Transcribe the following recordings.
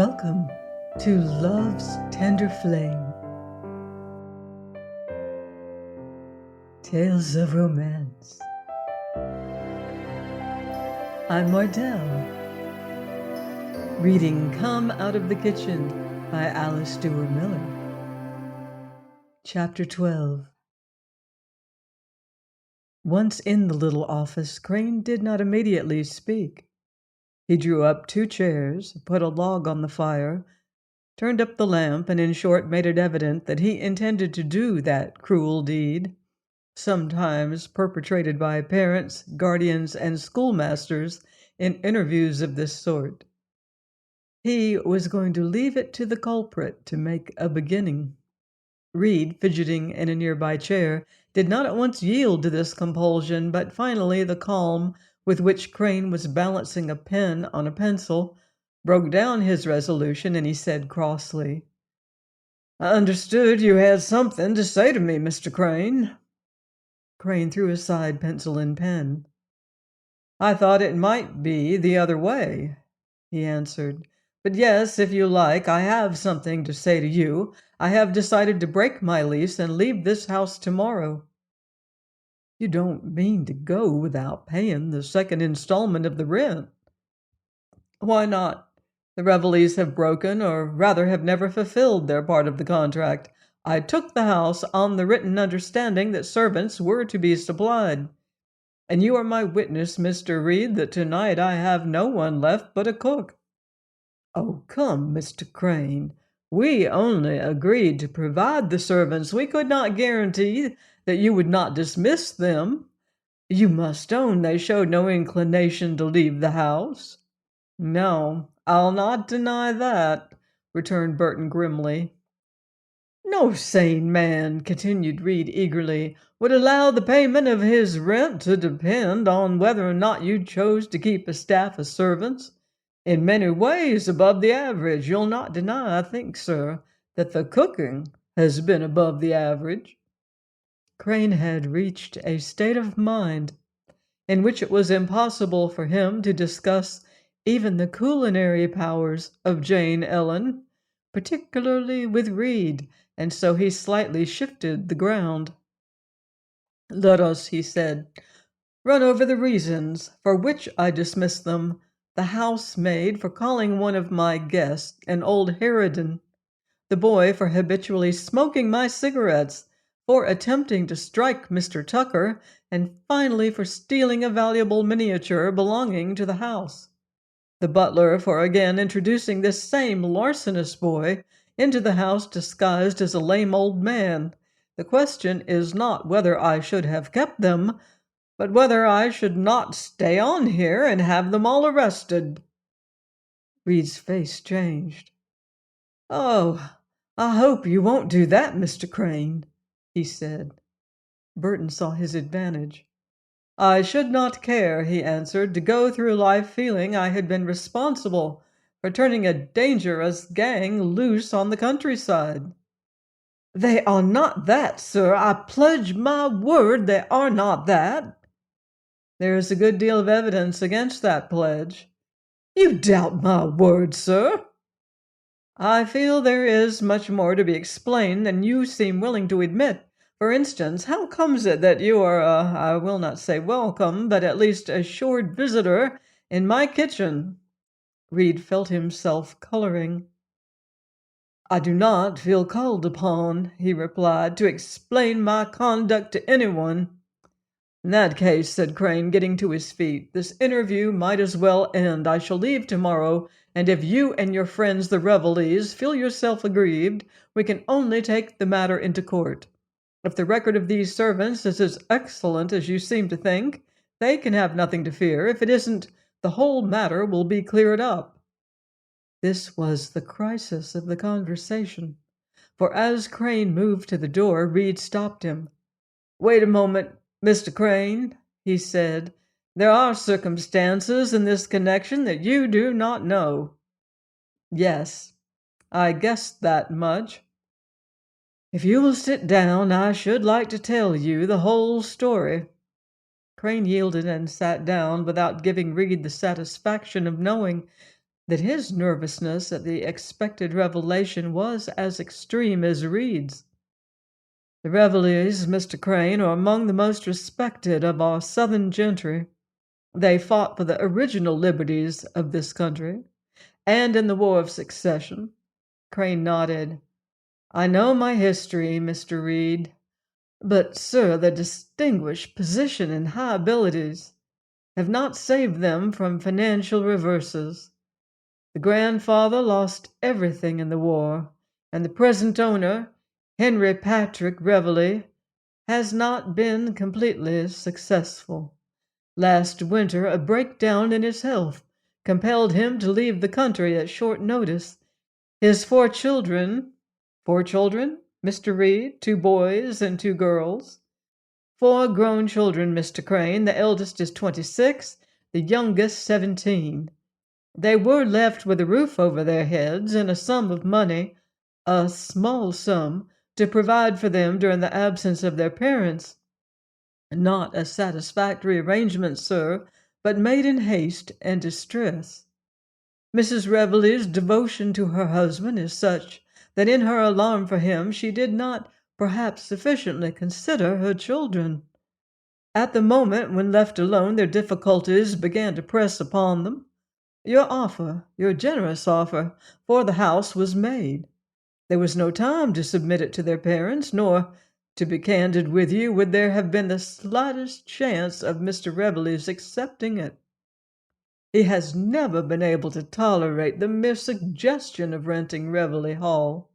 Welcome to Love's Tender Flame, Tales of Romance. I'm Mardell, reading Come Out of the Kitchen by Alice Duer Miller. Chapter 12. Once in the little office, Crane did not immediately speak. He drew up 2 chairs, put a log on the fire, turned up the lamp, and in short made it evident that he intended to do that cruel deed, sometimes perpetrated by parents, guardians, and schoolmasters in interviews of this sort. He was going to leave it to the culprit to make a beginning. Reed, fidgeting in a nearby chair, did not at once yield to this compulsion, but finally the calm with which Crane was balancing a pen on a pencil broke down his resolution, and he said crossly, "I understood you had something to say to me, Mr. Crane." Crane threw aside pencil and pen. "I thought it might be the other way," he answered. "But yes, if you like, I have something to say to you. I have decided to break my lease and leave this house tomorrow." "You don't mean to go without paying the second installment of the rent?" "Why not? The Revelleys have broken, or rather have never fulfilled their part of the contract. I took the house on the written understanding that servants were to be supplied. And you are my witness, Mr. Reed, that tonight I have no one left but a cook." "Oh, come, Mr. Crane. We only agreed to provide the servants. We could not guarantee that you would not dismiss them. You must own they showed no inclination to leave the house." "No, I'll not deny that," returned Burton grimly. "No sane man," continued Reed eagerly, "would allow the payment of his rent to depend on whether or not you chose to keep a staff of servants. In many ways above the average. You'll not deny, I think, sir, that the cooking has been above the average." Crane had reached a state of mind in which it was impossible for him to discuss even the culinary powers of Jane Ellen, particularly with Reed, and so he slightly shifted the ground. "Let us," he said, "run over the reasons for which I dismissed them. The housemaid for calling one of my guests an old harridan, the boy for habitually smoking my cigarettes, for attempting to strike Mr. Tucker, and finally for stealing a valuable miniature belonging to the house. The butler for again introducing this same larcenous boy into the house disguised as a lame old man. The question is not whether I should have kept them, but whether I should not stay on here and have them all arrested." Reed's face changed. "Oh, I hope you won't do that, Mr. Crane," he said. Burton saw his advantage. "I should not care," he answered, "to go through life feeling I had been responsible for turning a dangerous gang loose on the countryside." "They are not that, sir. I pledge my word they are not that." "There is a good deal of evidence against that pledge." "You doubt my word, sir." "I feel there is much more to be explained than you seem willing to admit. For instance, how comes it that you are I will not say welcome, but at least assured visitor in my kitchen?" Reed felt himself coloring. "I do not feel called upon," he replied, "to explain my conduct to anyone." "In that case," said Crane, getting to his feet, "this interview might as well end. I shall leave tomorrow, and if you and your friends the Revelleys feel yourself aggrieved, we can only take the matter into court. If the record of these servants is as excellent as you seem to think, they can have nothing to fear. If it isn't, the whole matter will be cleared up." This was the crisis of the conversation, for as Crane moved to the door, Reed stopped him. "Wait a moment, Mr. Crane," he said. "There are circumstances in this connection that you do not know." "Yes, I guessed that much." "If you will sit down, I should like to tell you the whole story." Crane yielded and sat down without giving Reed the satisfaction of knowing that his nervousness at the expected revelation was as extreme as Reed's. The Reveille's, Mr. Crane, are among the most respected of our Southern gentry. They fought for the original liberties of this country, and in the War of Succession. Crane nodded. I know my history, Mr. Reed. But, sir, their distinguished position and high abilities have not saved them from financial reverses. The grandfather lost everything in the war, and the present owner, Henry Patrick Reveille, has not been completely successful. Last winter, a breakdown in his health compelled him to leave the country at short notice. His four children, Mr. Reed, two boys and two girls. Four grown children, Mr. Crane. The eldest is 26, the youngest 17. They were left with a roof over their heads and a sum of money, a small sum, to provide for them during the absence of their parents. Not a satisfactory arrangement, sir, but made in haste and distress. Mrs. Reveille's devotion to her husband is such that in her alarm for him she did not perhaps sufficiently consider her children. At the moment when left alone, their difficulties began to press upon them. Your generous offer, for the house was made. There was no time to submit it to their parents, nor, to be candid with you, would there have been the slightest chance of Mr. Reveille's accepting it. He has never been able to tolerate the mere suggestion of renting Reveille Hall.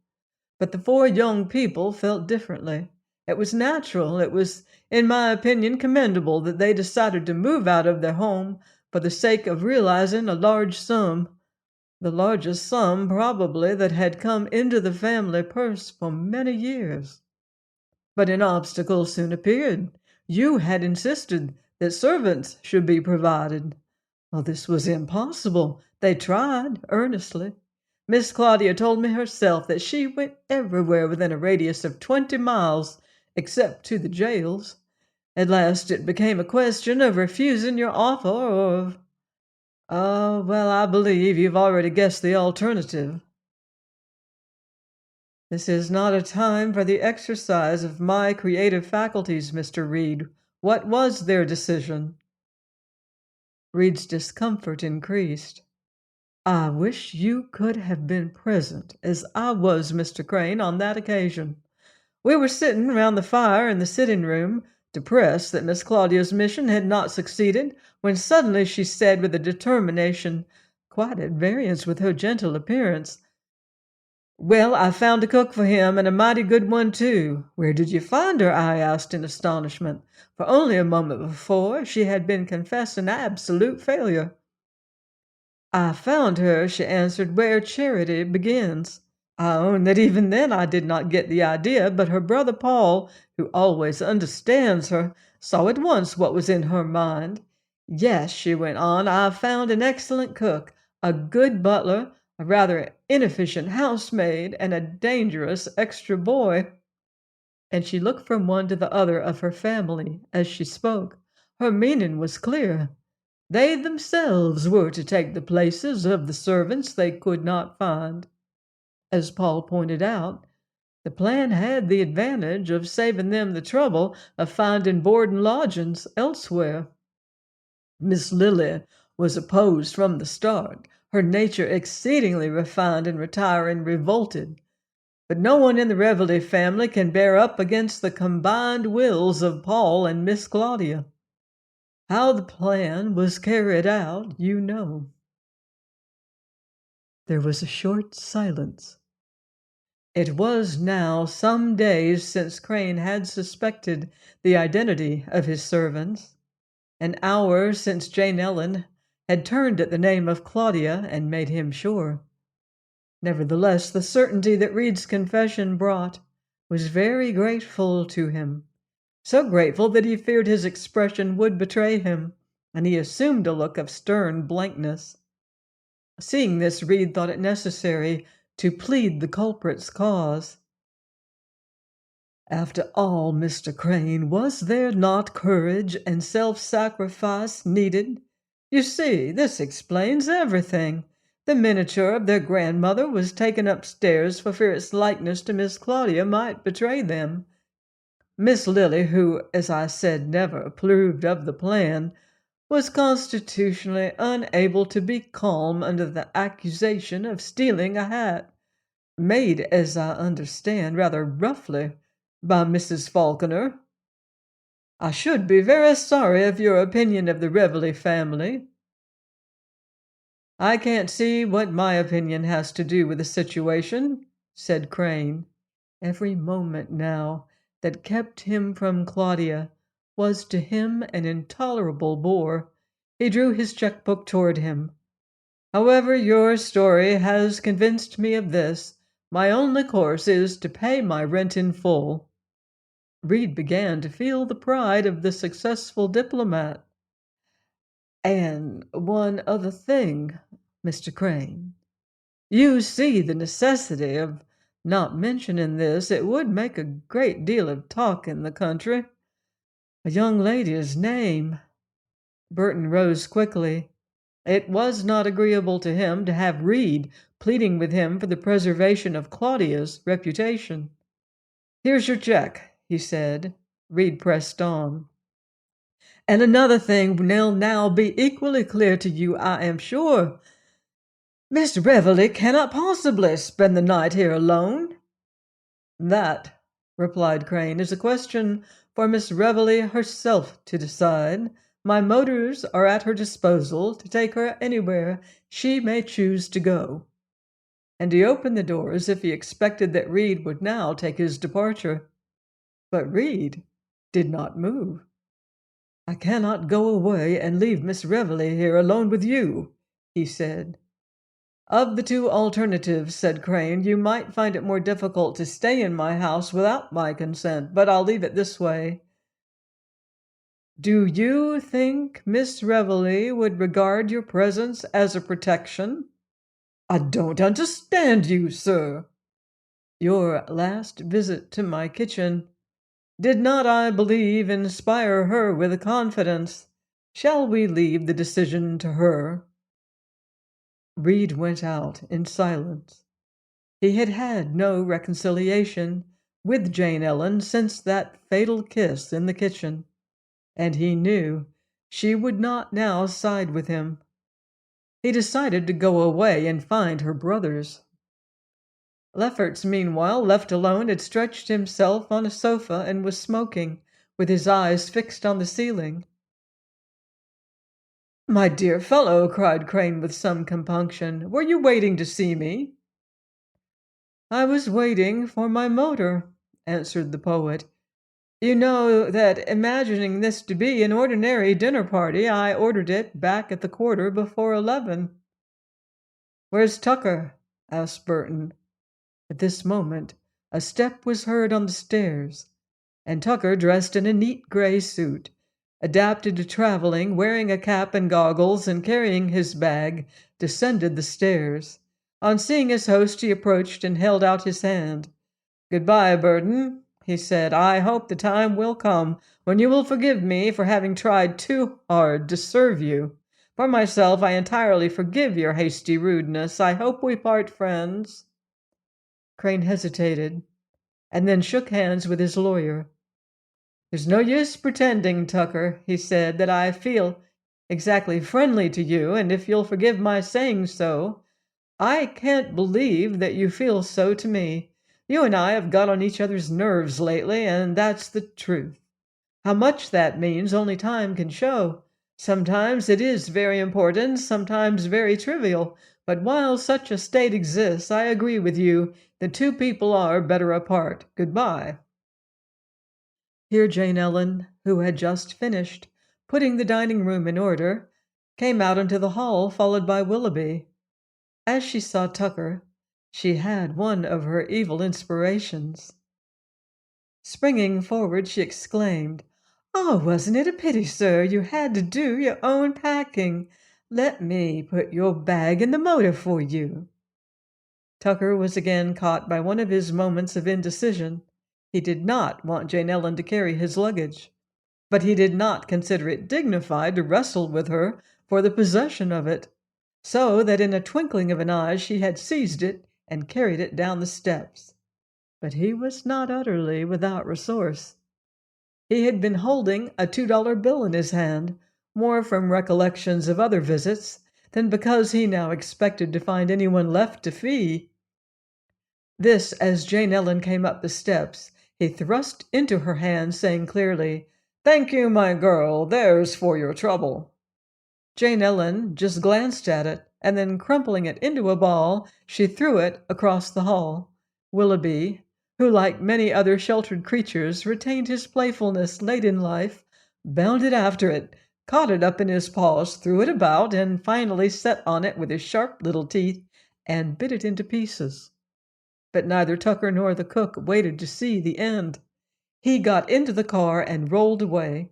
But the four young people felt differently. It was natural, it was, in my opinion, commendable that they decided to move out of their home for the sake of realizing a large sum, the largest sum, probably, that had come into the family purse for many years. But an obstacle soon appeared. You had insisted that servants should be provided. Well, this was impossible. They tried earnestly. Miss Claudia told me herself that she went everywhere within a radius of 20 miles, except to the jails. At last it became a question of refusing your offer or of— well, I believe you've already guessed the alternative. This is not a time for the exercise of my creative faculties, Mr. Reed. What was their decision? Reed's discomfort increased. I wish you could have been present, as I was, Mr. Crane, on that occasion. We were sitting round the fire in the sitting-room, depressed that Miss Claudia's mission had not succeeded, when suddenly she said with a determination quite at variance with her gentle appearance, "Well, I found a cook for him, and a mighty good one, too." "Where did you find her?" I asked in astonishment, for only a moment before she had been confessing absolute failure. "I found her," she answered, "where charity begins." I own that even then I did not get the idea, but her brother Paul, who always understands her, saw at once what was in her mind. "Yes," she went on, "I found an excellent cook, a good butler, a rather inefficient housemaid, and a dangerous extra boy." And she looked from one to the other of her family as she spoke. Her meaning was clear. They themselves were to take the places of the servants they could not find. As Paul pointed out, the plan had the advantage of saving them the trouble of finding board and lodgings elsewhere. Miss Lily was opposed from the start, her nature exceedingly refined and retiring revolted. But no one in the Reveille family can bear up against the combined wills of Paul and Miss Claudia. How the plan was carried out, you know. There was a short silence. It was now some days since Crane had suspected the identity of his servants, an hour since Jane Ellen had turned at the name of Claudia and made him sure. Nevertheless, the certainty that Reed's confession brought was very grateful to him, so grateful that he feared his expression would betray him, and he assumed a look of stern blankness. Seeing this, Reed thought it necessary to plead the culprit's cause. "After all, Mr. Crane, was there not courage and self-sacrifice needed? You see, this explains everything. The miniature of their grandmother was taken upstairs for fear its likeness to Miss Claudia might betray them. Miss Lily, who, as I said, never approved of the plan, was constitutionally unable to be calm under the accusation of stealing a hat, made, as I understand, rather roughly by Mrs. Falconer. I should be very sorry if your opinion of the Reveley family— I can't see what my opinion has to do with the situation, said Crane. Every moment now that kept him from Claudia was to him an intolerable bore. He drew his checkbook toward him. However, your story has convinced me of this. My only course is to pay my rent in full. Reed began to feel the pride of the successful diplomat. And one other thing, Mr. Crane. You see the necessity of not mentioning this. It would make a great deal of talk in the country. A young lady's name— Burton rose quickly. It was not agreeable to him to have Reed pleading with him for the preservation of Claudia's reputation. Here's your check, he said. Reed pressed on. And another thing will now be equally clear to you, I am sure. Mr. Reveley cannot possibly spend the night here alone. That, replied Crane, is a question for Miss Reveley herself to decide. My motors are at her disposal to take her anywhere she may choose to go. And he opened the door as if he expected that Reed would now take his departure. But Reed did not move. I cannot go away and leave Miss Reveley here alone with you, he said. Of the two alternatives, said Crane, you might find it more difficult to stay in my house without my consent, but I'll leave it this way. Do you think Miss Reveley would regard your presence as a protection? I don't understand you, sir. Your last visit to my kitchen did not, I believe, inspire her with confidence. Shall we leave the decision to her? Reed went out in silence. He had had no reconciliation with Jane Ellen since that fatal kiss in the kitchen, and he knew she would not now side with him. He decided to go away and find her brothers. Lefferts, meanwhile, left alone, had stretched himself on a sofa and was smoking, with his eyes fixed on the ceiling. My dear fellow, cried Crane with some compunction, were you waiting to see me? I was waiting for my motor, answered the poet. You know that, imagining this to be an ordinary dinner party, I ordered it back at the 11:15. Where's Tucker? Asked Burton. At this moment a step was heard on the stairs, and Tucker, dressed in a neat gray suit, adapted to traveling, wearing a cap and goggles and carrying his bag, descended the stairs. On seeing his host, he approached and held out his hand. Goodbye, Burton, he said. I hope the time will come when you will forgive me for having tried too hard to serve you. For myself, I entirely forgive your hasty rudeness. I hope we part friends. Crane hesitated, and then shook hands with his lawyer. There's no use pretending, Tucker, he said, that I feel exactly friendly to you, and if you'll forgive my saying so, I can't believe that you feel so to me. You and I have got on each other's nerves lately, and that's the truth. How much that means only time can show. Sometimes it is very important, sometimes very trivial, but while such a state exists, I agree with you that two people are better apart. Goodbye. Here Jane Ellen, who had just finished putting the dining room in order, came out into the hall, followed by Willoughby. As she saw Tucker, she had one of her evil inspirations. Springing forward, she exclaimed, Oh, wasn't it a pity, sir, you had to do your own packing? Let me put your bag in the motor for you. Tucker was again caught by one of his moments of indecision. He did not want Jane Ellen to carry his luggage, but he did not consider it dignified to wrestle with her for the possession of it. so that in a twinkling of an eye she had seized it and carried it down the steps. But he was not utterly without resource. He had been holding a $2 bill in his hand, more from recollections of other visits than because he now expected to find anyone left to fee. This, as Jane Ellen came up the steps, he thrust into her hand, saying clearly, "Thank you, my girl, there's for your trouble." Jane Ellen just glanced at it, and then crumpling it into a ball, she threw it across the hall. Willoughby, who like many other sheltered creatures retained his playfulness late in life, bounded after it, caught it up in his paws, threw it about, and finally set on it with his sharp little teeth and bit it into pieces. But neither Tucker nor the cook waited to see the end. He got into the car and rolled away,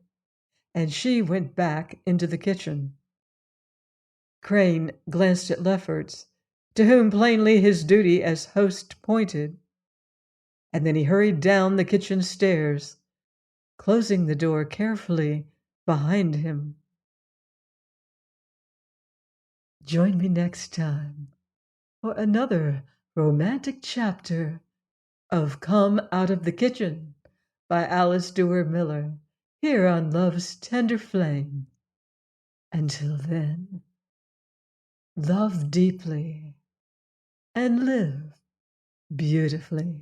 and she went back into the kitchen. Crane glanced at Lefferts, to whom plainly his duty as host pointed, and then he hurried down the kitchen stairs, closing the door carefully behind him. Join me next time for another romantic chapter of Come Out of the Kitchen by Alice Duer Miller, here on Love's Tender Flame. Until then, love deeply and live beautifully.